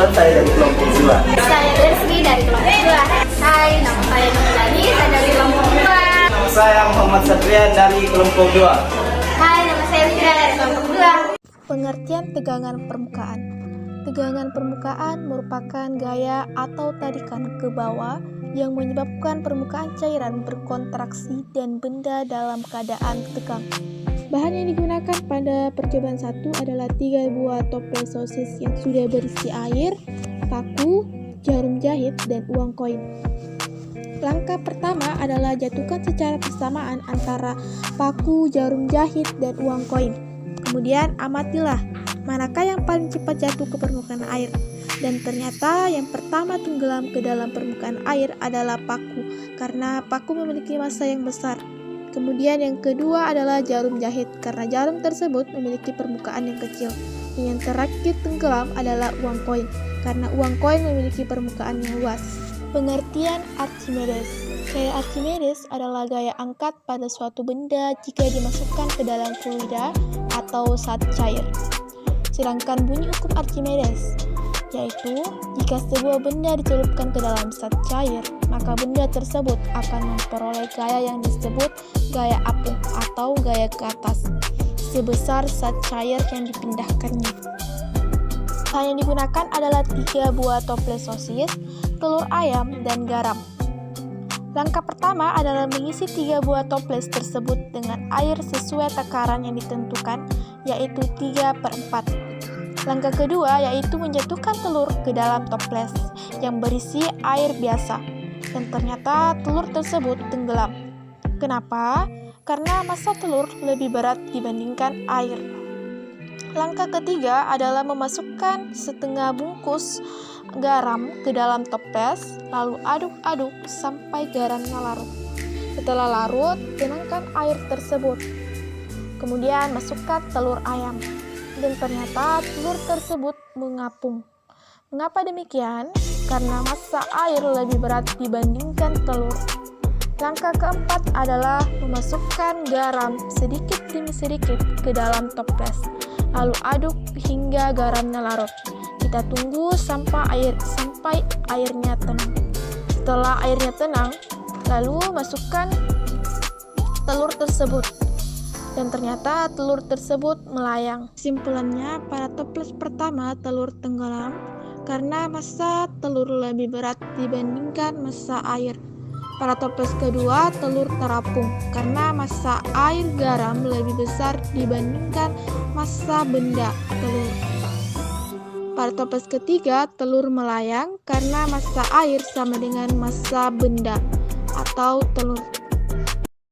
perkenalan, saya dari kelompok 2. Saya Leslie dari kelompok 2. Hai, nama saya Nurulani, saya dari kelompok 2. Nama saya Muhammad Satrian dari kelompok 2. Hai, nama saya Fira dari kelompok 2. Pengertian tegangan permukaan. Tegangan permukaan merupakan gaya atau tarikan ke bawah yang menyebabkan permukaan cairan berkontraksi dan benda dalam keadaan tegang. Bahan yang digunakan pada percobaan 1 adalah 3 buah toples sosis yang sudah berisi air, paku, jarum jahit, dan uang koin. Langkah pertama adalah jatuhkan secara bersamaan antara paku, jarum jahit, dan uang koin. Kemudian amatilah manakah yang paling cepat jatuh ke permukaan air. Dan ternyata yang pertama tenggelam ke dalam permukaan air adalah paku, karena paku memiliki massa yang besar. Kemudian yang kedua adalah jarum jahit, karena jarum tersebut memiliki permukaan yang kecil. Dan yang terakhir tenggelam adalah uang koin, karena uang koin memiliki permukaan yang luas. Pengertian Archimedes. Gaya Archimedes adalah gaya angkat pada suatu benda jika dimasukkan ke dalam fluida atau saat cair. Sedangkan bunyi hukum Archimedes, yaitu jika sebuah benda dicelupkan ke dalam zat cair, maka benda tersebut akan memperoleh gaya yang disebut gaya apung atau gaya ke atas, sebesar zat cair yang dipindahkannya. Bahan yang digunakan adalah 3 buah toples sosis, telur ayam, dan garam. Langkah pertama adalah mengisi 3 buah toples tersebut dengan air sesuai takaran yang ditentukan, yaitu 3/4. Langkah kedua yaitu menjatuhkan telur ke dalam toples yang berisi air biasa, dan ternyata telur tersebut tenggelam. Kenapa? Karena massa telur lebih berat dibandingkan air. Langkah ketiga adalah memasukkan setengah bungkus garam ke dalam toples, lalu aduk-aduk sampai garamnya larut. Setelah larut, tenangkan air tersebut. Kemudian masukkan telur ayam. Dan ternyata telur tersebut mengapung. Mengapa demikian? Karena massa air lebih berat dibandingkan telur. Langkah keempat adalah memasukkan garam sedikit demi sedikit ke dalam toples, lalu aduk hingga garamnya larut. Kita tunggu sampai airnya tenang. Setelah airnya tenang, lalu masukkan telur tersebut. Dan ternyata telur tersebut melayang. Kesimpulannya, pada toples pertama telur tenggelam karena massa telur lebih berat dibandingkan massa air. Pada toples kedua telur terapung karena massa air garam lebih besar dibandingkan massa benda telur. Pada toples ketiga telur melayang karena massa air sama dengan massa benda atau telur.